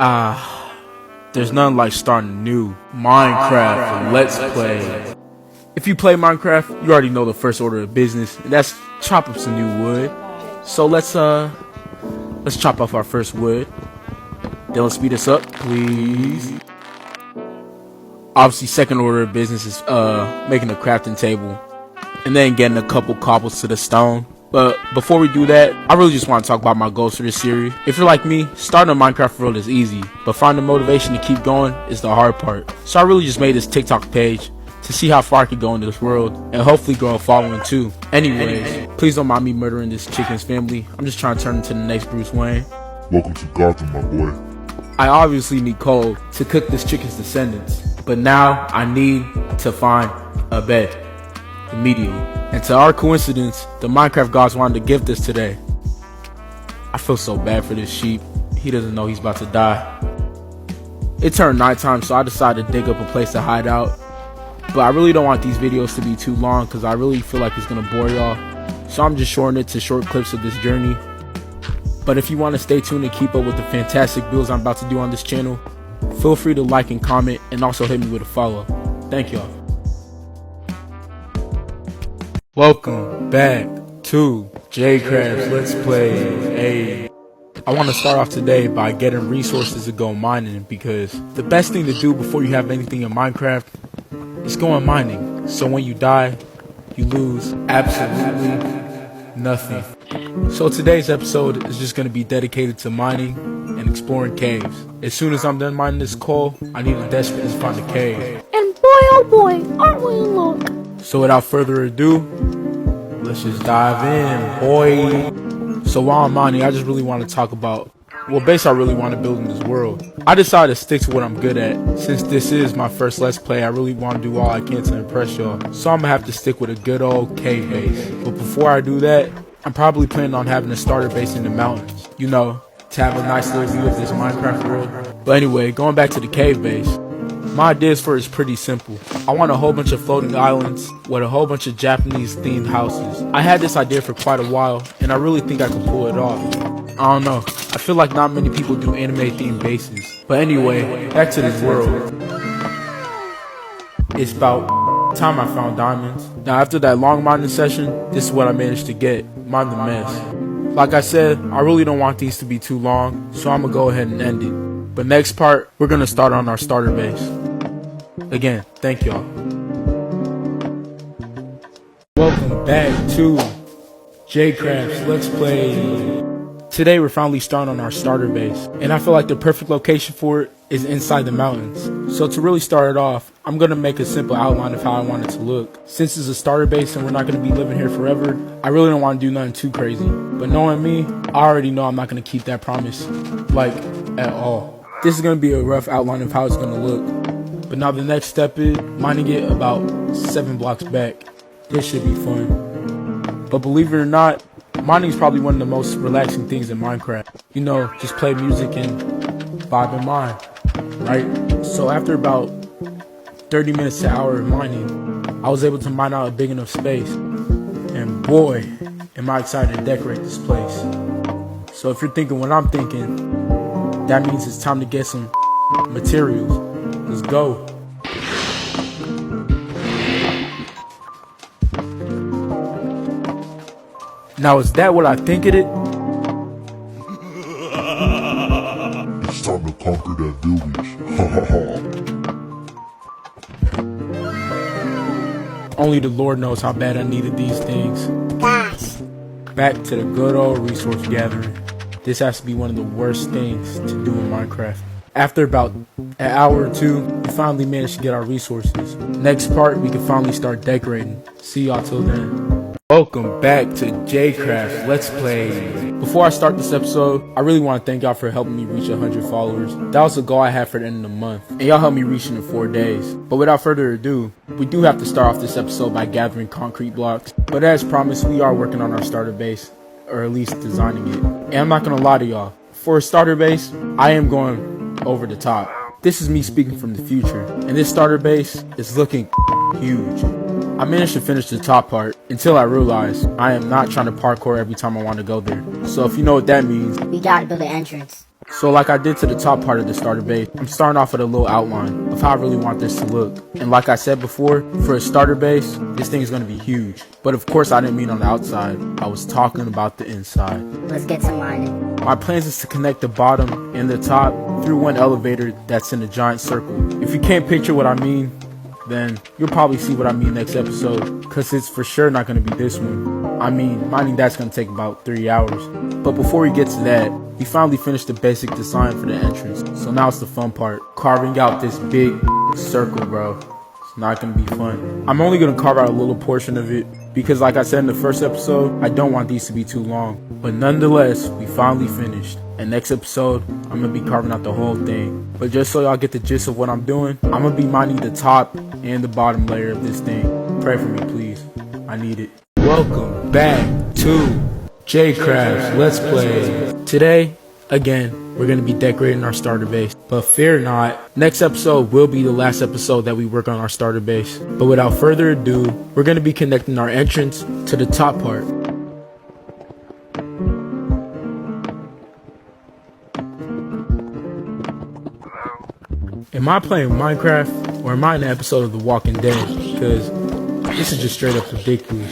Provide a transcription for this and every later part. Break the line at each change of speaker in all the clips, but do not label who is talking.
There's nothing like starting a new Minecraft Let's Play. If you play Minecraft, you already know the first order of business, and that's chop up some new wood. So let's chop off our first wood. Then let's speed us up, please. Obviously, second order of business is making a crafting table, and then getting a couple cobbles to the stone. But before we do that, I really just want to talk about my goals for this series. If you're like me, starting a Minecraft world is easy, but finding motivation to keep going is the hard part. So I really just made this TikTok page to see how far I could go in this world, and hopefully grow a following too. Anyways, please don't mind me murdering this chicken's family. I'm just trying to turn into the next Bruce Wayne.
Welcome to Gotham, my boy.
I obviously need coal to cook this chicken's descendants, but now I need to find a bed immediately. And to our coincidence, the Minecraft gods wanted to gift this today. I feel so bad for this sheep. He doesn't know he's about to die. It turned nighttime, so I decided to dig up a place to hide out. But I really don't want these videos to be too long because I really feel like it's going to bore y'all. So I'm just shortening it to short clips of this journey. But if you want to stay tuned and keep up with the fantastic builds I'm about to do on this channel, feel free to like and comment, and also hit me with a follow. Thank y'all. Welcome back to JCraft's Let's Play. Hey, I want to start off today by getting resources to go mining, because the best thing to do before you have anything in Minecraft is going mining. So when you die, you lose absolutely nothing. So today's episode is just going to be dedicated to mining and exploring caves. As soon as I'm done mining this coal, I need to desperately find a cave.
And boy oh boy, aren't we in luck?
So without further ado, let's just dive in, boy. So while I'm mining, I just really want to talk about, well, basically I really want to build in this world. I decided to stick to what I'm good at. Since this is my first Let's Play, I really want to do all I can to impress y'all. So I'm going to have to stick with a good old cave base. But before I do that, I'm probably planning on having a starter base in the mountains. You know, to have a nice little view of this Minecraft world. But anyway, going back to the cave base. My ideas for it is pretty simple. I want a whole bunch of floating islands with a whole bunch of Japanese themed houses. I had this idea for quite a while, and I really think I can pull it off. I don't know, I feel like not many people do anime themed bases. But anyway, back to this world. It's about time I found diamonds. Now after that long mining session, this is what I managed to get. Mind the mess. Like I said, I really don't want these to be too long, so I'm gonna go ahead and end it. But next part, we're gonna start on our starter base. Again, thank y'all. Welcome back to JCraft's Let's Play. Today we're finally starting on our starter base, and I feel like the perfect location for it is inside the mountains. So to really start it off, I'm gonna make a simple outline of how I want it to look. Since it's a starter base and we're not gonna be living here forever, I really don't want to do nothing too crazy. But knowing me, I already know I'm not gonna keep that promise, like, at all. This is gonna be a rough outline of how it's gonna look. But now the next step is mining it about 7 blocks back. This should be fun. But believe it or not, mining is probably one of the most relaxing things in Minecraft. You know, just play music and vibe and mine, right? So after about 30 minutes to an hour of mining, I was able to mine out a big enough space. And boy, am I excited to decorate this place. So if you're thinking what I'm thinking, that means it's time to get some materials. Let's go. Now, is that what I think it is?
It's time to conquer that village.
Only the Lord knows how bad I needed these things.
Gosh.
Back to the good old resource gathering. This has to be one of the worst things to do in Minecraft. After about an hour or two, we finally managed to get our resources. Next part, we can finally start decorating. See y'all till then. Welcome back to JCraft's Let's Play. Before I start this episode, I really want to thank y'all for helping me reach 100 followers. That was a goal I had for the end of the month, and y'all helped me reach it in 4 days. But without further ado, we do have to start off this episode by gathering concrete blocks. But as promised, we are working on our starter base, or at least designing it. And I'm not gonna lie to y'all, for a starter base, I am going over the top. This is me speaking from the future, and this starter base is looking huge. I managed to finish the top part until I realized I am not trying to parkour every time I want to go there. So if you know what that means,
we gotta build an entrance.
So like I did to the top part of the starter base, I'm starting off with a little outline of how I really want this to look. And like I said before, for a starter base, this thing is going to be huge. But of course I didn't mean on the outside, I was talking about the inside.
Let's get some mining.
My plans is to connect the bottom and the top through one elevator that's in a giant circle. If you can't picture what I mean, then you'll probably see what I mean next episode, because it's for sure not going to be this one. I mean, mining that's going to take about 3 hours. But before we get to that, we finally finished the basic design for the entrance. So now it's the fun part, carving out this big circle, bro. It's not going to be fun. I'm only going to carve out a little portion of it, because like I said in the first episode, I don't want these to be too long. But nonetheless, we finally finished. And next episode, I'm going to be carving out the whole thing. But just so y'all get the gist of what I'm doing, I'm going to be mining the top and the bottom layer of this thing. Pray for me, please. I need it. Welcome back to J-Crafts Let's Play. Today, again, we're going to be decorating our starter base. But fear not, next episode will be the last episode that we work on our starter base. But without further ado, we're going to be connecting our entrance to the top part. Am I playing Minecraft or am I in an episode of The Walking Dead? Because this is just straight up ridiculous.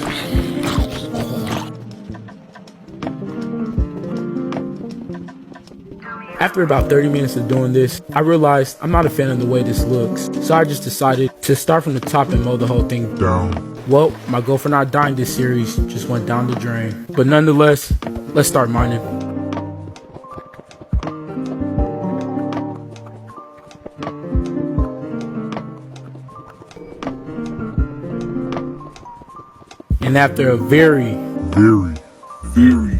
After about 30 minutes of doing this, I realized I'm not a fan of the way this looks. So I just decided to start from the top and mow the whole thing down. Well, my goal for not dying this series just went down the drain. But nonetheless, let's start mining. And after a very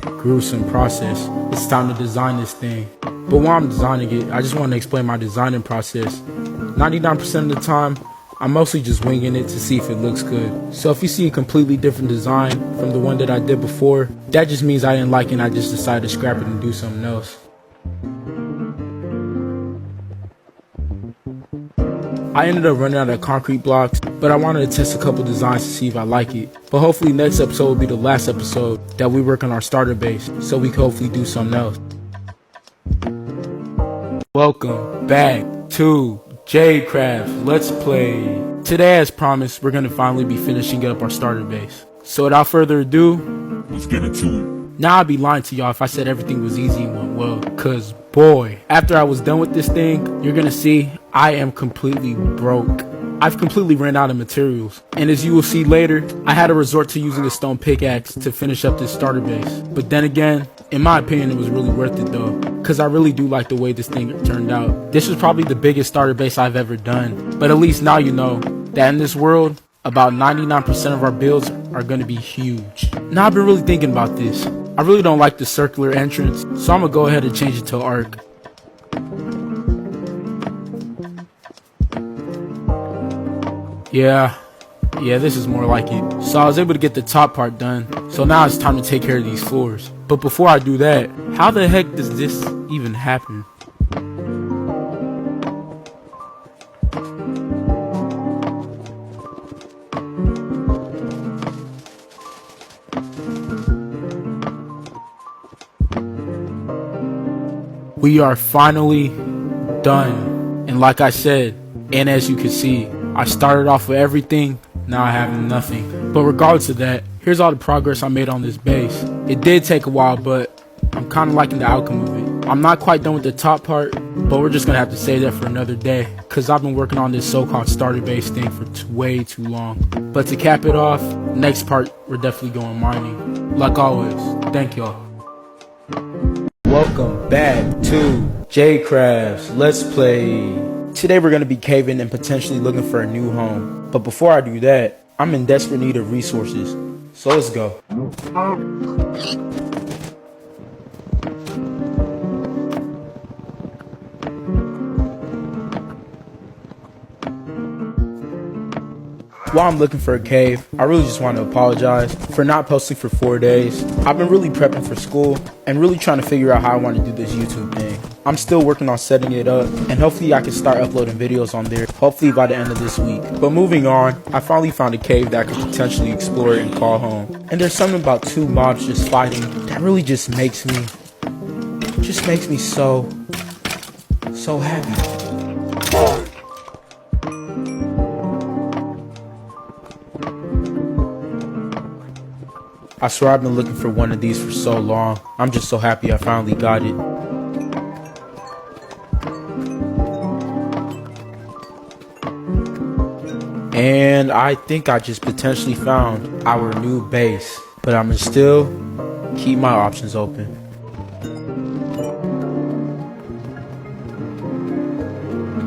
gruesome process, it's time to design this thing. But while I'm designing it, I just want to explain my designing process. 99% of the time, I'm mostly just winging it to see if it looks good. So if you see a completely different design from the one that I did before, that just means I didn't like it and I just decided to scrap it and do something else. I ended up running out of concrete blocks, but I wanted to test a couple designs to see if I like it. But hopefully next episode will be the last episode that we work on our starter base, so we can hopefully do something else. Welcome back to J-Crafts Let's Play. Today, as promised, we're going to finally be finishing up our starter base. So without further ado,
Let's get into it.
now I'd be lying to y'all if I said everything was easy and went well, cause boy, after I was done with this thing, you're gonna see I am completely broke. I've completely ran out of materials, and as you will see later, I had to resort to using a stone pickaxe to finish up this starter base. But then again, in my opinion, it was really worth it though, cause I really do like the way this thing turned out. This was probably the biggest starter base I've ever done, but at least now you know that in this world, about 99% of our builds are going to be huge. Now I've been really thinking about this. I really don't like the circular entrance, so I'm going to go ahead and change it to an arc. Yeah, this is more like it. So I was able to get the top part done, so now it's time to take care of these floors. But before I do that, how the heck does this even happen? We are finally done, and like I said, and as you can see, I started off with everything, now I have nothing. But regardless of that, here's all the progress I made on this base. It did take a while, but I'm kind of liking the outcome of it. I'm not quite done with the top part, but we're just gonna have to save that for another day, cause I've been working on this so-called starter base thing for way too long. But to cap it off, next part, we're definitely going mining. Like always, thank y'all. Welcome back to J-Crafts Let's Play. Today we're going to be caving and potentially looking for a new home. But before I do that, I'm in desperate need of resources. So let's go. While I'm looking for a cave, I really just want to apologize for not posting for 4 days. I've been really prepping for school and really trying to figure out how I want to do this YouTube thing. I'm still working on setting it up, and hopefully I can start uploading videos on there, hopefully by the end of this week. But moving on, I finally found a cave that I could potentially explore and call home. And there's something about two mobs just fighting that really just makes me so happy. I swear I've been looking for one of these for so long. I'm just so happy I finally got it. And I think I just potentially found our new base. But I'm gonna still keep my options open.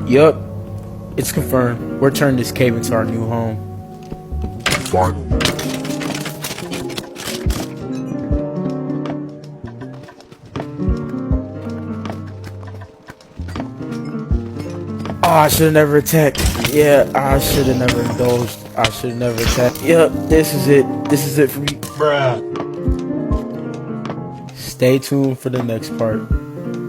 Yup, it's confirmed. We're turning this cave into our new home.
Finally.
Oh, I should've never attacked. Yeah, I should've never indulged. I should've never attacked. Yep, this is it. This is it for me.
Bruh.
Stay tuned for the next part.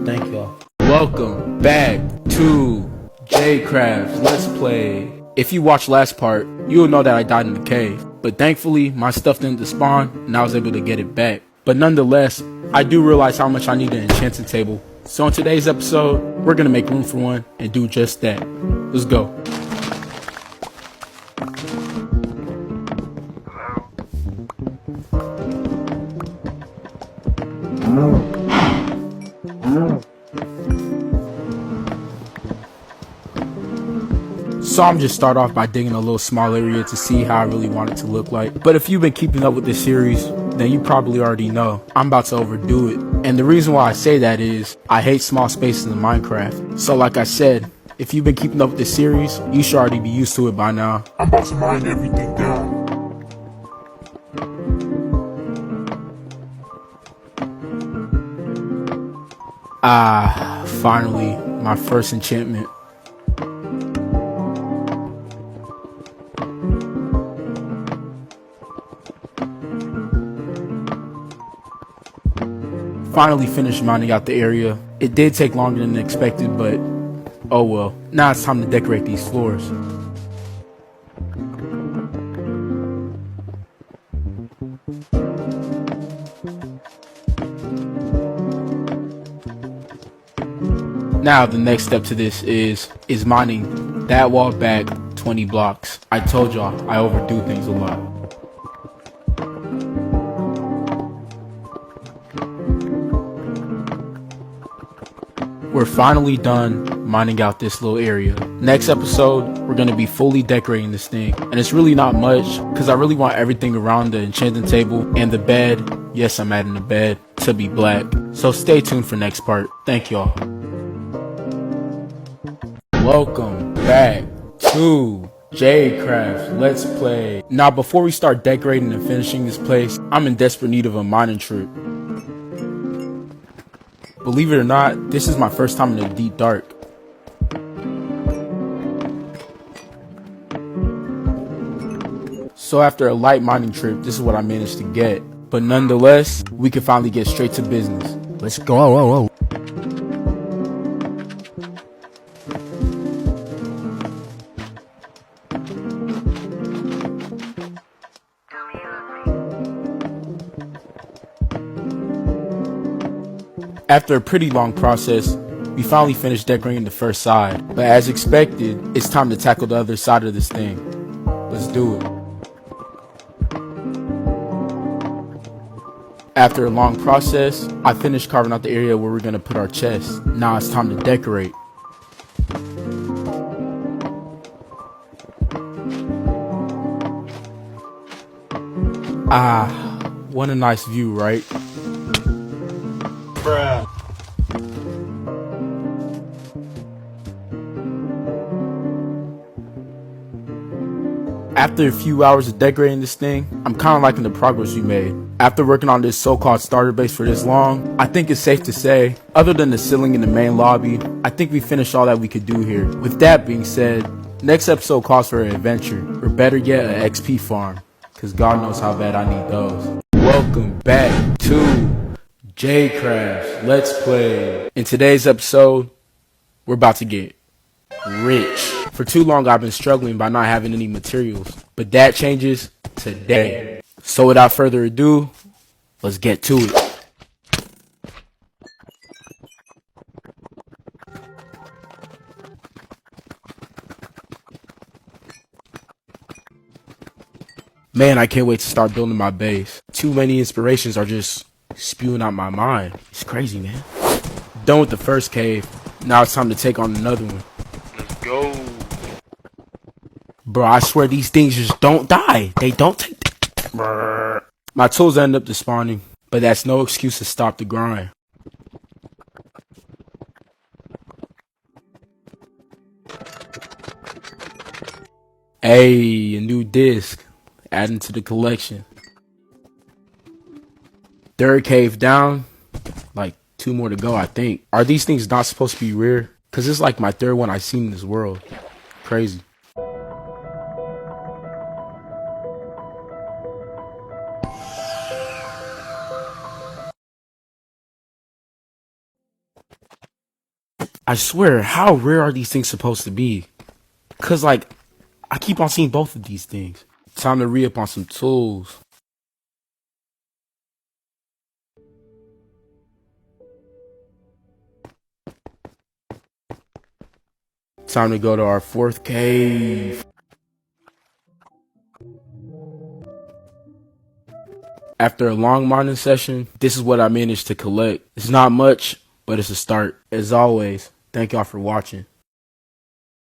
Thank y'all. Welcome back to J-Crafts Let's Play. If you watched last part, you'll know that I died in the cave. But thankfully, my stuff didn't despawn, and I was able to get it back. But nonetheless, I do realize how much I need an enchanting table. So in today's episode, we're gonna make room for one and do just that. Let's go. So I'm just start off by digging a little small area to see how I really want it to look like. But if you've been keeping up with this series, then you probably already know I'm about to overdo it. And the reason why I say that is I hate small spaces in Minecraft. So like I said, if you've been keeping up with this series, you should already be used to it by now.
I'm about to mine everything down.
Ah, finally, my first enchantment. Finally finished mining out the area. It did take longer than expected, but oh well. Now it's time to decorate these floors. Now the next step to this is mining that wall back 20 blocks. I told y'all I overdo things a lot. We're finally done mining out this little area. Next episode, we're gonna be fully decorating this thing. And it's really not much, because I really want everything around the enchanting table and the bed, yes, I'm adding the bed, to be black. So stay tuned for next part. Thank y'all. Welcome back to J-Crafts Let's Play. Now before we start decorating and finishing this place, I'm in desperate need of a mining trip. Believe it or not, this is my first time in the deep dark. So after a light mining trip, this is what I managed to get. But nonetheless, we can finally get straight to business. Let's go. After a pretty long process, we finally finished decorating the first side. But as expected, it's time to tackle the other side of this thing. Let's do it. After a long process, I finished carving out the area where we're gonna put our chest. Now it's time to decorate. Ah, what a nice view, right?
Bruh.
After a few hours of decorating this thing, I'm kind of liking the progress we made. After working on this so-called starter base for this long, I think it's safe to say, other than the ceiling in the main lobby, I think we finished all that we could do here. With that being said, next episode calls for an adventure, or better yet, an XP farm, because God knows how bad I need those. Welcome back to J-Crafts, let's play. In today's episode, we're about to get rich. For too long, I've been struggling by not having any materials, but that changes today. So without further ado, let's get to it. Man, I can't wait to start building my base. Too many inspirations are just spewing out my mind. It's crazy, man. Done with the first cave. Now it's time to take on another one.
Let's go.
Bro, I swear these things just don't die. They don't take... My tools end up despawning, but that's no excuse to stop the grind. Hey, a new disc. Adding to the collection. Third cave down. Like 2 more to go, I think. Are these things not supposed to be rare? Because it's like my 3rd one I've seen in this world. Crazy. I swear, how rare are these things supposed to be? Because, like, I keep on seeing both of these things. Time to re-up on some tools. Time to go to our 4th cave. After a long mining session, this is what I managed to collect. It's not much, but it's a start. As always, thank y'all for watching.